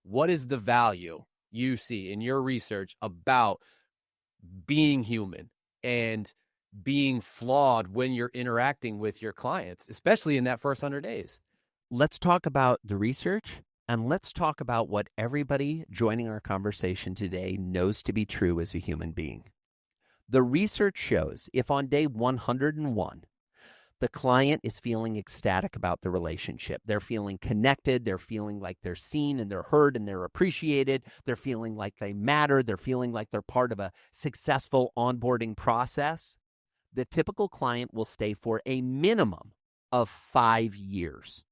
what is the value you see in your research about being human and being flawed when you're interacting with your clients, especially in that first 100 days? Let's talk about the research, and let's talk about what everybody joining our conversation today knows to be true as a human being. The research shows if on day 101, the client is feeling ecstatic about the relationship, they're feeling connected, they're feeling like they're seen and they're heard and they're appreciated, they're feeling like they matter, they're feeling like they're part of a successful onboarding process, the typical client will stay for a minimum of 5 years.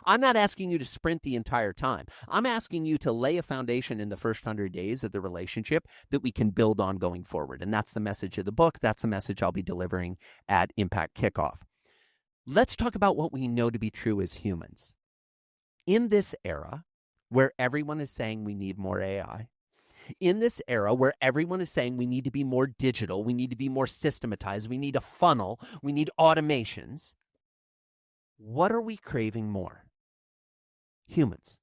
I'm not asking you to sprint the entire time. I'm asking you to lay a foundation in the first 100 days of the relationship that we can build on going forward. And that's the message of the book. That's the message I'll be delivering at Impact Kickoff. Let's talk about what we know to be true as humans. In this era where everyone is saying we need more AI, in this era where everyone is saying we need to be more digital, we need to be more systematized, we need a funnel, we need automations, what are we craving more? Humans,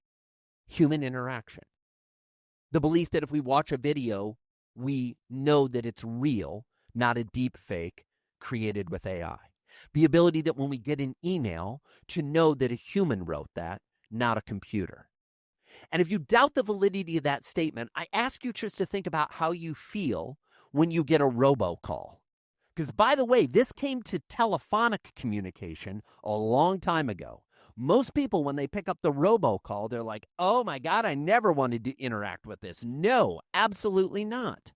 human interaction. The belief that if we watch a video, we know that it's real, not a deep fake created with AI. The ability that when we get an email to know that a human wrote that, not a computer. And if you doubt the validity of that statement, I ask you just to think about how you feel when you get a robocall. Because, by the way, this came to telephonic communication a long time ago. Most people, when they pick up the robocall, they're like, oh my God, I never wanted to interact with this. No, absolutely not.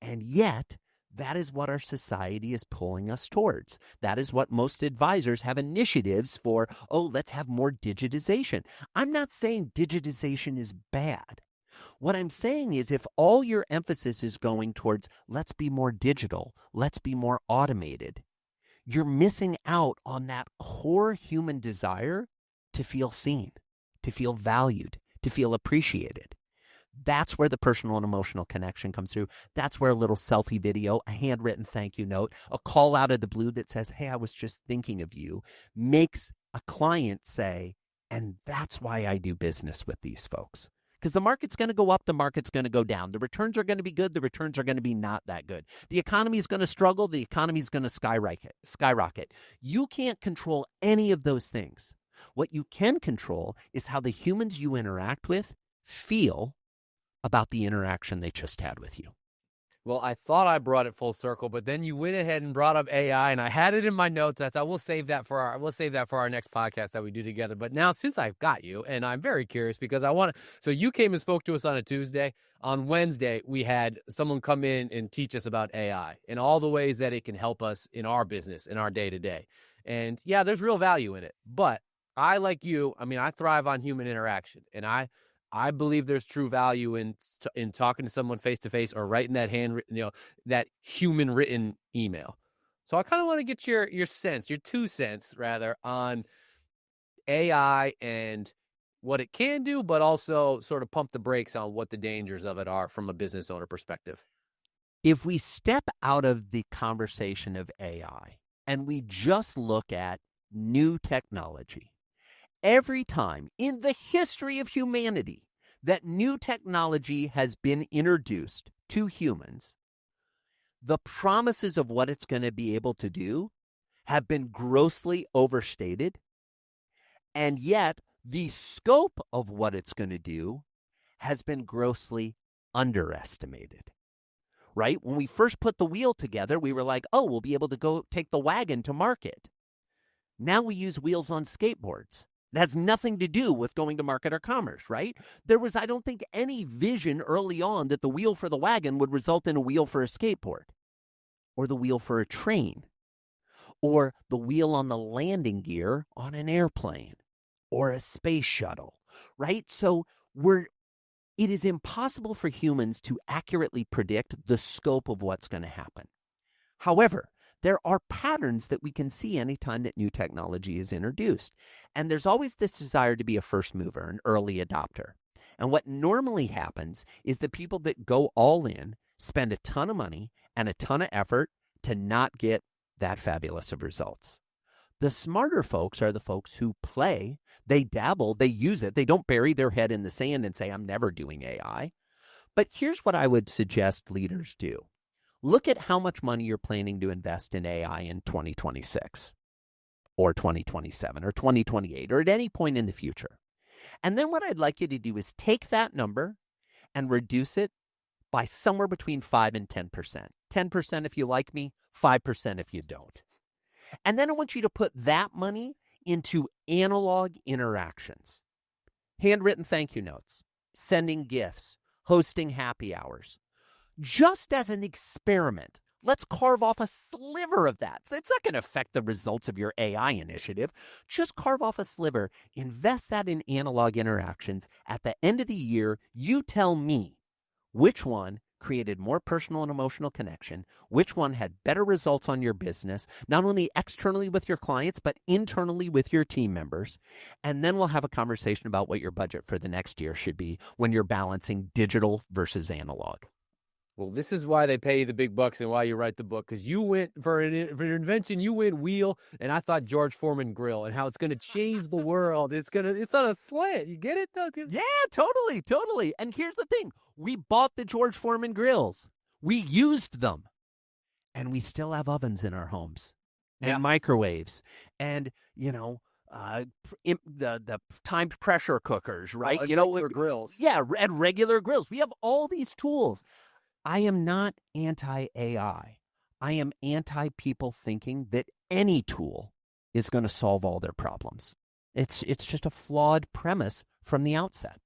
And yet, that is what our society is pulling us towards. That is what most advisors have initiatives for. Oh, let's have more digitization. I'm not saying digitization is bad. What I'm saying is if all your emphasis is going towards let's be more digital, let's be more automated, you're missing out on that core human desire to feel seen, to feel valued, to feel appreciated. That's where the personal and emotional connection comes through. That's where a little selfie video, a handwritten thank you note, a call out of the blue that says, hey, I was just thinking of you, makes a client say, and that's why I do business with these folks. Because the market's going to go up, the market's going to go down. The returns are going to be good, the returns are going to be not that good. The economy is going to struggle, the economy is going to skyrocket. You can't control any of those things. What you can control is how the humans you interact with feel about the interaction they just had with you. Well, I thought I brought it full circle, but then you went ahead and brought up AI, and I had it in my notes. I thought we'll save that for our next podcast that we do together. But now, since I've got you, and I'm very curious because so you came and spoke to us on a Tuesday. On Wednesday, we had someone come in and teach us about AI and all the ways that it can help us in our business, in our day-to-day. And yeah, there's real value in it. But I, like you, I thrive on human interaction, and I believe there's true value in talking to someone face to face or writing that handwritten, that human written email. So I kind of want to get your 2 cents rather, on AI and what it can do, but also sort of pump the brakes on what the dangers of it are from a business owner perspective. If we step out of the conversation of AI and we just look at new technology, every time in the history of humanity that new technology has been introduced to humans, the promises of what it's going to be able to do have been grossly overstated, and yet the scope of what it's going to do has been grossly underestimated. Right? When we first put the wheel together, we were like, oh, we'll be able to go take the wagon to market. Now we use wheels on skateboards. It has nothing to do with going to market or commerce, right? There was, I don't think, any vision early on that the wheel for the wagon would result in a wheel for a skateboard, or the wheel for a train, or the wheel on the landing gear on an airplane, or a space shuttle, right? So it is impossible for humans to accurately predict the scope of what's going to happen. However, there are patterns that we can see anytime that new technology is introduced. And there's always this desire to be a first mover, an early adopter. And what normally happens is the people that go all in spend a ton of money and a ton of effort to not get that fabulous of results. The smarter folks are the folks who play, they dabble, they use it. They don't bury their head in the sand and say, I'm never doing AI. But here's what I would suggest leaders do. Look at how much money you're planning to invest in AI in 2026 or 2027 or 2028 or at any point in the future. And then what I'd like you to do is take that number and reduce it by somewhere between 5 and 10%. 10% if you like me, 5% if you don't. And then I want you to put that money into analog interactions. Handwritten thank you notes, sending gifts, hosting happy hours. Just as an experiment, let's carve off a sliver of that. So it's not going to affect the results of your AI initiative. Just carve off a sliver, invest that in analog interactions. At the end of the year, you tell me which one created more personal and emotional connection, which one had better results on your business, not only externally with your clients, but internally with your team members. And then we'll have a conversation about what your budget for the next year should be when you're balancing digital versus analog. Well, this is why they pay you the big bucks and why you write the book, because you went for your invention, you went wheel, and I thought George Foreman grill and how it's going to change the world. It's on a slant. You get it? Yeah, totally. And here's the thing. We bought the George Foreman grills. We used them. And we still have ovens in our homes and microwaves and, the timed pressure cookers, right? Regular grills. Yeah, and regular grills. We have all these tools. I am not anti-AI. I am anti-people thinking that any tool is going to solve all their problems. It's just a flawed premise from the outset.